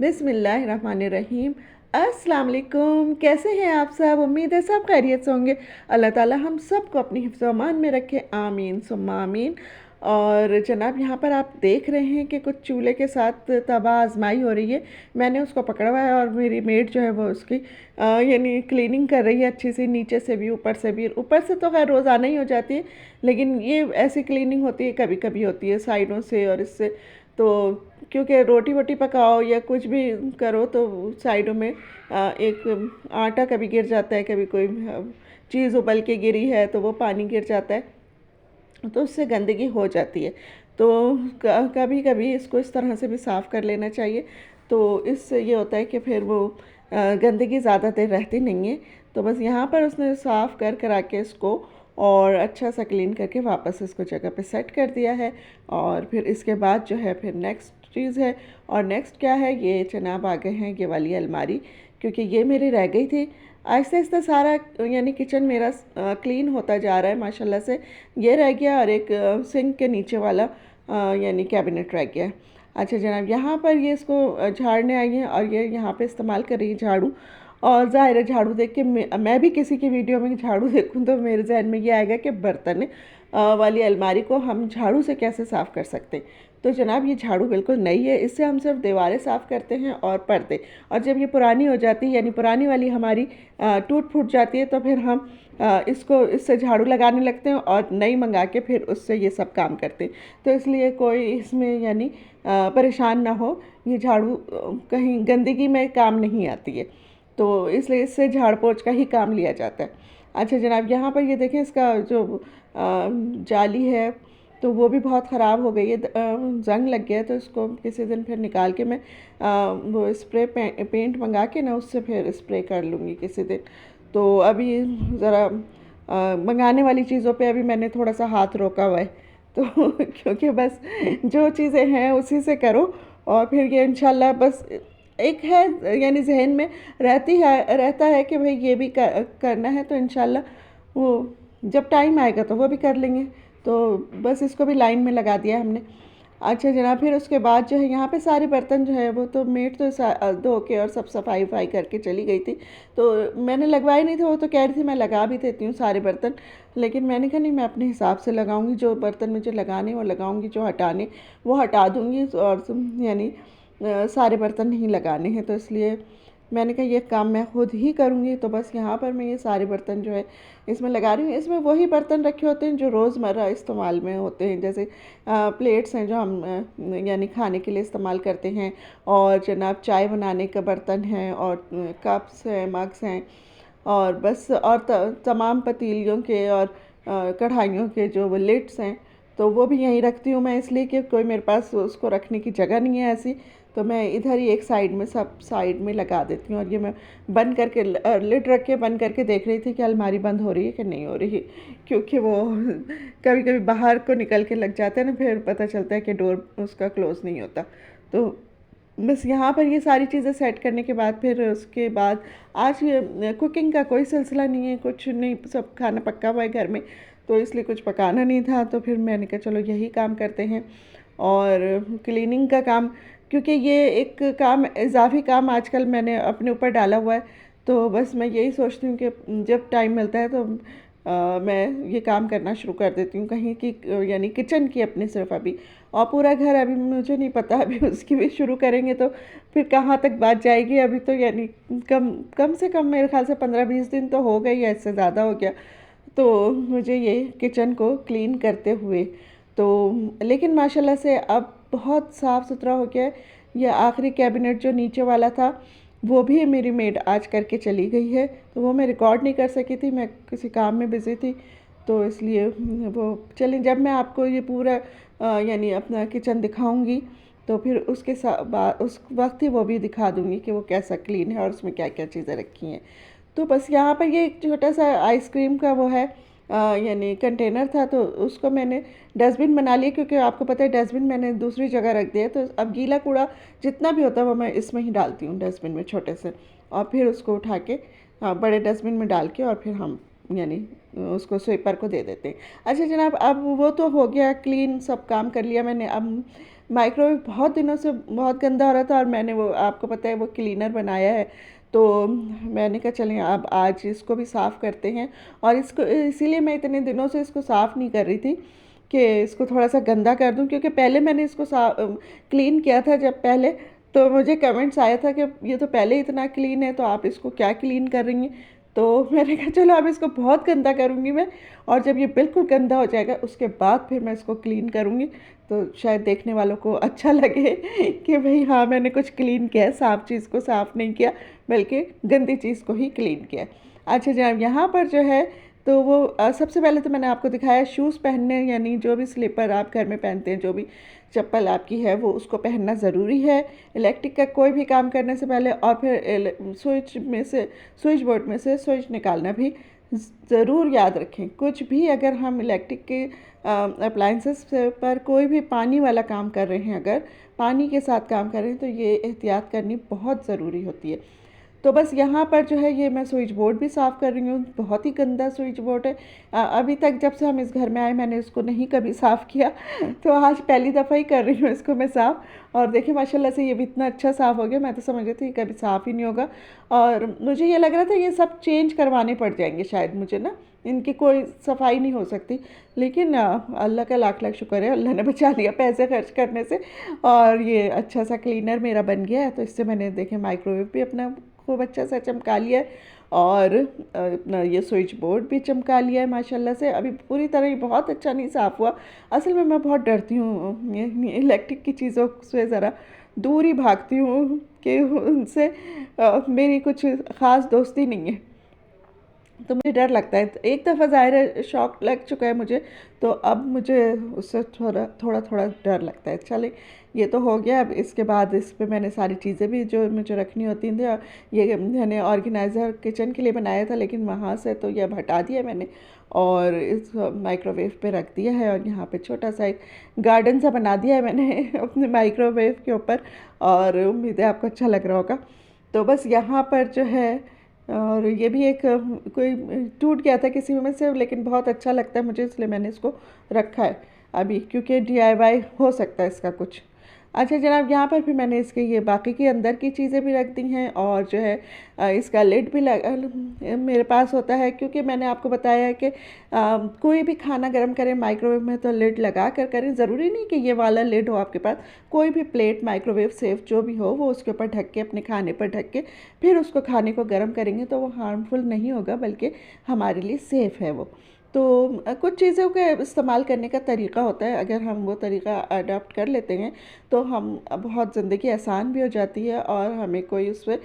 बिस्मिल्लाहिर्रहमानिर्रहीम। अस्सलाम वालेकुम। कैसे हैं आप सब? उम्मीद है सब खैरियत से होंगे। अल्लाह ताला हम सबको अपनी हिफ्ज़ व अमान में रखे, आमीन सुम्मा आमीन। और जनाब यहाँ पर आप देख रहे हैं कि कुछ चूल्हे के साथ तवा आजमाई हो रही है। मैंने उसको पकड़ा हुआ है और मेरी मेड जो है वो उसकी यानी क्लीनिंग कर रही है अच्छी सी, नीचे से भी ऊपर से भी। ऊपर से तो खैर रोज़ाना ही हो जाती है, लेकिन ये ऐसी क्लीनिंग होती है कभी कभी होती है साइडों से और इससे। तो क्योंकि रोटी वोटी पकाओ या कुछ भी करो तो साइडों में एक आटा कभी गिर जाता है, कभी कोई चीज़ उबल के गिरी है तो वो पानी गिर जाता है, तो उससे गंदगी हो जाती है। तो कभी कभी इसको इस तरह से भी साफ़ कर लेना चाहिए। तो इससे ये होता है कि फिर वो गंदगी ज़्यादा देर रहती नहीं है। तो बस यहाँ पर उसने साफ़ कर करा के इसको और अच्छा सा क्लीन करके वापस इसको जगह पे सेट कर दिया है। और फिर इसके बाद जो है फिर नेक्स्ट चीज़ है। और नेक्स्ट क्या है, ये जनाब आ गए हैं ये वाली अलमारी, क्योंकि ये मेरी रह गई थी। आहिस्ता आहिस्ता सारा यानी किचन मेरा क्लीन होता जा रहा है माशाल्लाह से। ये रह गया और एक सिंक के नीचे वाला यानी कैबिनेट रह गया। अच्छा जनाब, यहाँ पर ये इसको झाड़ने आई हैं और ये यहाँ पे इस्तेमाल कर रही है झाड़ू। और ज़ाहिर है झाड़ू देख के मैं भी किसी की वीडियो में झाड़ू देखूँ तो मेरे जहन में ये आएगा कि बर्तन वाली अलमारी को हम झाड़ू से कैसे साफ़ कर सकते हैं। तो जनाब ये झाड़ू बिल्कुल नई है, इससे हम सिर्फ दीवारें साफ़ करते हैं और पर्दे। और जब ये पुरानी हो जाती है यानी पुरानी वाली हमारी टूट फूट जाती है तो फिर हम इसको इससे झाड़ू लगाने लगते हैं और नई मंगा के फिर उससे ये सब काम करते हैं। तो इसलिए कोई इसमें यानी परेशान ना हो, ये झाड़ू कहीं गंदगी में काम नहीं आती है, तो इसलिए इससे झाड़ पोंछ का ही काम लिया जाता है। अच्छा जनाब, यहाँ पर ये देखें इसका जो जाली है तो वो भी बहुत ख़राब हो गई है, जंग लग गया है। तो इसको किसी दिन फिर निकाल के मैं वो स्प्रे पेंट मंगा के ना उससे फिर स्प्रे कर लूँगी किसी दिन। तो अभी ज़रा मंगाने वाली चीज़ों पे अभी मैंने थोड़ा सा हाथ रोका हुआ है। तो क्योंकि बस जो चीज़ें हैं उसी से करो और फिर ये इंशाल्लाह बस एक है यानी जहन में रहता है कि भाई ये भी करना है, तो इंशाल्लाह वो जब टाइम आएगा तो वो भी कर लेंगे। तो बस इसको भी लाइन में लगा दिया हमने। अच्छा जनाब, फिर उसके बाद जो है यहाँ पे सारे बर्तन जो है वो तो मेड तो धो के और सब सफाई वफाई करके चली गई थी। तो मैंने लगवाए नहीं थे, वो तो कह रही थी मैं लगा भी देती हूँ सारे बर्तन, लेकिन मैंने कहा नहीं, मैं अपने हिसाब से लगाऊंगी। जो बर्तन मुझे लगाने वो लगाऊंगी, जो हटाने वो हटा दूँगी। और यानी सारे बर्तन नहीं लगाने हैं, तो इसलिए मैंने कहा ये काम मैं खुद ही करूँगी। तो बस यहाँ पर मैं ये सारे बर्तन जो है इसमें लगा रही हूँ। इसमें वही बर्तन रखे होते हैं जो रोज़मर्रा इस्तेमाल में होते हैं, जैसे प्लेट्स हैं जो हम यानी खाने के लिए इस्तेमाल करते हैं, और जनाब चाय बनाने का बर्तन हैं, और कप्स हैं, मग्स हैं, और बस और तमाम पतीलियों के और कढ़ाइयों के जो वो लिड्स हैं तो वो भी यहीं रखती हूँ मैं, इसलिए कि कोई मेरे पास उसको रखने की जगह नहीं है ऐसी। तो मैं इधर ही एक साइड में सब साइड में लगा देती हूँ। और ये मैं बंद करके लिड रख के बंद करके देख रही थी कि अलमारी बंद हो रही है कि नहीं हो रही, क्योंकि वो कभी कभी बाहर को निकल के लग जाता है ना, फिर पता चलता है कि डोर उसका क्लोज़ नहीं होता। तो बस यहाँ पर ये सारी चीज़ें सेट करने के बाद फिर उसके बाद आज कुकिंग का कोई सिलसिला नहीं है, कुछ नहीं, सब खाना पक्का हुआ है घर में, तो इसलिए कुछ पकाना नहीं था। तो फिर मैंने कहा चलो यही काम करते हैं। और क्लीनिंग का काम, क्योंकि ये एक काम इजाफी काम आजकल मैंने अपने ऊपर डाला हुआ है, तो बस मैं यही सोचती हूँ कि जब टाइम मिलता है तो मैं ये काम करना शुरू कर देती हूँ कहीं की यानी किचन की अपनी सिर्फ अभी। और पूरा घर अभी मुझे नहीं पता, अभी उसकी भी शुरू करेंगे तो फिर कहाँ तक बात जाएगी। अभी तो यानी कम कम से कम मेरे ख्याल से 15-20 दिन तो हो गई है, इससे ज़्यादा हो गया तो मुझे ये किचन को क्लीन करते हुए। तो लेकिन माशाल्लाह से अब बहुत साफ़ सुथरा हो गया है। ये आखिरी कैबिनेट जो नीचे वाला था वो भी मेरी मेड आज करके चली गई है, तो वो मैं रिकॉर्ड नहीं कर सकी थी, मैं किसी काम में बिज़ी थी, तो इसलिए वो चलें। जब मैं आपको ये पूरा यानी अपना किचन दिखाऊंगी तो फिर उसके बाद उस वक्त ही वो भी दिखा दूंगी कि वो कैसा क्लीन है और उसमें क्या क्या चीज़ें रखी हैं। तो बस यहाँ पर ये एक छोटा सा आइसक्रीम का वो है यानी कंटेनर था, तो उसको मैंने डस्टबिन बना लिया, क्योंकि आपको पता है डस्टबिन मैंने दूसरी जगह रख दिया है। तो अब गीला कूड़ा जितना भी होता है वो मैं इसमें ही डालती हूँ डस्टबिन में छोटे से, और फिर उसको उठा के बड़े डस्टबिन में डाल के और फिर हम यानी उसको स्वीपर को दे देते हैं। अच्छा जनाब, अब वो तो हो गया क्लीन, सब काम कर लिया मैंने। अब माइक्रोवेव बहुत दिनों से बहुत गंदा हो रहा था और मैंने वो, आपको पता है, वो क्लीनर बनाया है। तो मैंने कहा चलें अब आज इसको भी साफ़ करते हैं। और इसको इसीलिए मैं इतने दिनों से इसको साफ़ नहीं कर रही थी कि इसको थोड़ा सा गंदा कर दूं, क्योंकि पहले मैंने इसको क्लीन किया था जब पहले, तो मुझे कमेंट्स आया था कि ये तो पहले इतना क्लीन है तो आप इसको क्या क्लीन कर रही हैं। तो मैंने कहा चलो अब इसको बहुत गंदा करूँगी मैं, और जब ये बिल्कुल गंदा हो जाएगा उसके बाद फिर मैं इसको क्लीन करूँगी, तो शायद देखने वालों को अच्छा लगे कि भाई हाँ मैंने कुछ क्लीन किया है, साफ़ चीज़ को साफ़ नहीं किया बल्कि गंदी चीज़ को ही क्लीन किया। अच्छा जनाब, यहाँ पर जो है तो वो सबसे पहले तो मैंने आपको दिखाया शूज़ पहनने, यानी जो भी स्लीपर आप घर में पहनते हैं, जो भी चप्पल आपकी है वो उसको पहनना ज़रूरी है इलेक्ट्रिक का कोई भी काम करने से पहले। और फिर स्विच बोर्ड में से स्विच निकालना भी ज़रूर याद रखें। कुछ भी अगर हम इलेक्ट्रिक के अप्लाइंसेस पर कोई भी पानी वाला काम कर रहे हैं, अगर पानी के साथ काम कर रहे हैं, तो ये एहतियात करनी बहुत ज़रूरी होती है। तो बस यहाँ पर जो है ये मैं स्विच बोर्ड भी साफ़ कर रही हूँ। बहुत ही गंदा स्विच बोर्ड है। अभी तक जब से हम इस घर में आए मैंने इसको नहीं कभी साफ़ किया तो आज पहली दफ़ा ही कर रही हूँ इसको मैं साफ़। और देखिए माशाल्लाह से ये भी इतना अच्छा साफ़ हो गया, मैं तो समझ रही थी कभी साफ़ ही नहीं होगा। और मुझे ये लग रहा था ये सब चेंज करवाने पड़ जाएंगे शायद मुझे ना, इनकी कोई सफाई नहीं हो सकती। लेकिन अल्लाह का लाख लाख शुक्र है, अल्लाह ने बचा लिया पैसे खर्च करने से और ये अच्छा सा क्लीनर मेरा बन गया है। तो इससे मैंने देखे माइक्रोवेव भी अपना खूब अच्छा सा चमका लिया है और अपना ये स्विच बोर्ड भी चमका लिया है माशाल्लाह से। अभी पूरी तरह ही बहुत अच्छा नहीं साफ़ हुआ। असल में मैं बहुत डरती हूँ ये इलेक्ट्रिक की चीज़ों से, ज़रा दूर ही भागती हूँ कि उनसे मेरी कुछ ख़ास दोस्ती नहीं है, तो मुझे डर लगता है। एक दफ़ा ज़ाहिर है शॉक लग चुका है मुझे, तो अब मुझे उससे थोड़ा थोड़ा थोड़ा डर लगता है। चले ये तो हो गया। अब इसके बाद इस पे मैंने सारी चीज़ें भी जो मुझे रखनी होती थी, ये मैंने ऑर्गेनाइज़र किचन के लिए बनाया था लेकिन वहाँ से तो ये अब हटा दिया मैंने और इस माइक्रोवेव पे रख दिया है। और यहाँ पे छोटा सा एक गार्डन सा बना दिया है मैंने अपने माइक्रोवेव के ऊपर, और उम्मीद है आपको अच्छा लग रहा होगा। तो बस यहाँ पर जो है, और ये भी एक कोई टूट गया था किसी में से, लेकिन बहुत अच्छा लगता है मुझे इसलिए मैंने इसको रखा है अभी, क्योंकि DIY हो सकता है इसका कुछ। अच्छा जनाब, यहाँ पर भी मैंने इसके ये बाकी की अंदर की चीज़ें भी रख दी हैं और जो है इसका लिड भी मेरे पास होता है, क्योंकि मैंने आपको बताया है कि कोई भी खाना गर्म करें माइक्रोवेव में तो लिड लगा कर करें। ज़रूरी नहीं कि ये वाला लिड हो आपके पास, कोई भी प्लेट माइक्रोवेव सेफ जो भी हो वो उसके ऊपर ढक के, अपने खाने पर ढक के फिर उसको खाने को गर्म करेंगे तो वो हार्मफुल नहीं होगा बल्कि हमारे लिए सेफ़ है वो। तो कुछ चीज़ों के इस्तेमाल करने का तरीका होता है, अगर हम वो तरीका अडॉप्ट कर लेते हैं तो हम बहुत ज़िंदगी आसान भी हो जाती है और हमें कोई उस पर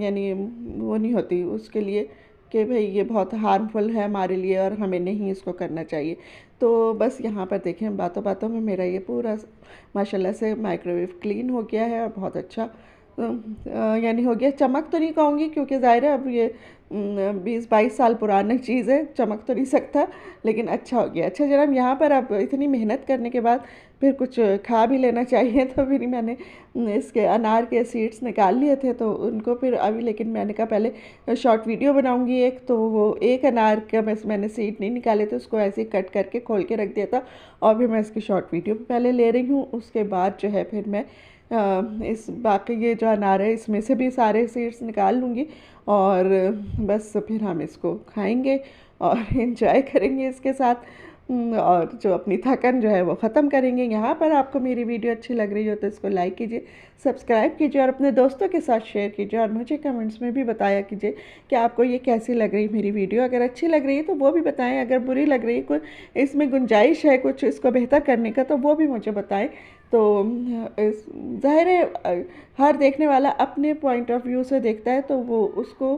यानी वो नहीं होती उसके लिए कि भाई ये बहुत हार्मफुल है हमारे लिए और हमें नहीं इसको करना चाहिए। तो बस यहाँ पर देखें बातों बातों में मेरा ये पूरा माशाल्लाह से माइक्रोवेव क्लीन हो गया है और बहुत अच्छा यानी हो गया। चमक तो नहीं कहूँगी क्योंकि ज़ाहिर है अब ये 20-22 साल पुरानी चीज़ है, चमक तो नहीं सकता, लेकिन अच्छा हो गया। अच्छा जनाब, यहाँ पर अब इतनी मेहनत करने के बाद फिर कुछ खा भी लेना चाहिए, तो फिर मैंने इसके अनार के सीड्स निकाल लिए थे तो उनको फिर अभी, लेकिन मैंने कहा पहले शॉर्ट वीडियो बनाऊंगी एक, तो वो एक अनार का मैंने सीड नहीं निकाले थे, उसको ऐसे ही कट करके खोल के रख दिया था और फिर मैं इसकी शॉर्ट वीडियो पहले ले रही हूँ। उसके बाद जो है फिर मैं इस बाकी ये जो अनार है इसमें से भी सारे सीड्स निकाल लूँगी और बस फिर हम इसको खाएंगे और एंजॉय करेंगे इसके साथ, और जो अपनी थकन जो है वो ख़त्म करेंगे। यहाँ पर आपको मेरी वीडियो अच्छी लग रही हो तो इसको लाइक कीजिए, सब्सक्राइब कीजिए और अपने दोस्तों के साथ शेयर कीजिए और मुझे कमेंट्स में भी बताया कीजिए कि आपको ये कैसी लग रही मेरी वीडियो। अगर अच्छी लग रही है तो वो भी बताएं, अगर बुरी लग रही है, कोई इसमें गुंजाइश है कुछ इसको बेहतर करने का तो वो भी मुझे बताएं। तो ज़ाहिर है हर देखने वाला अपने पॉइंट ऑफ व्यू से देखता है तो वो उसको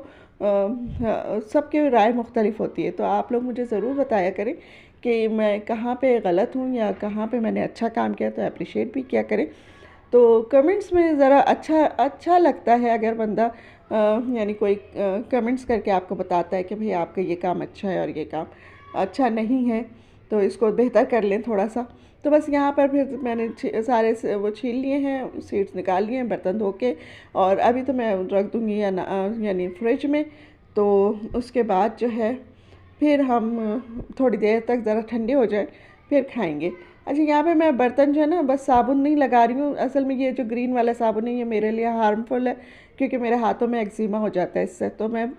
सबकी राय मुख्तलिफ होती है। तो आप लोग मुझे ज़रूर बताया करें कि मैं कहाँ पे गलत हूँ या कहाँ पे मैंने अच्छा काम किया, तो अप्रिशिएट भी किया करें। तो कमेंट्स में ज़रा अच्छा लगता है अगर बंदा यानी कोई कमेंट्स करके आपको बताता है कि भाई आपका ये काम अच्छा है और ये काम अच्छा नहीं है, तो इसको बेहतर कर लें थोड़ा सा। तो बस यहाँ पर फिर मैंने सारे वो छील लिए हैं, सीड्स निकाल लिए हैं बर्तन धो के, और अभी तो मैं रख दूँगी यानी फ्रिज में। तो उसके बाद जो है फिर हम थोड़ी देर तक ज़रा ठंडे हो जाए फिर खाएंगे। अच्छा, यहाँ पे मैं बर्तन जो है ना बस साबुन नहीं लगा रही हूँ, असल में ये जो ग्रीन वाला साबुन है ये मेरे लिए हार्मफुल है क्योंकि मेरे हाथों में एक्जिमा हो जाता है इससे। तो मैं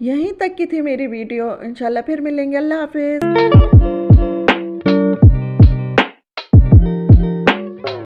यहीं तक की थी मेरी वीडियो, इंशाल्लाह फिर मिलेंगे। अल्लाह हाफिज़।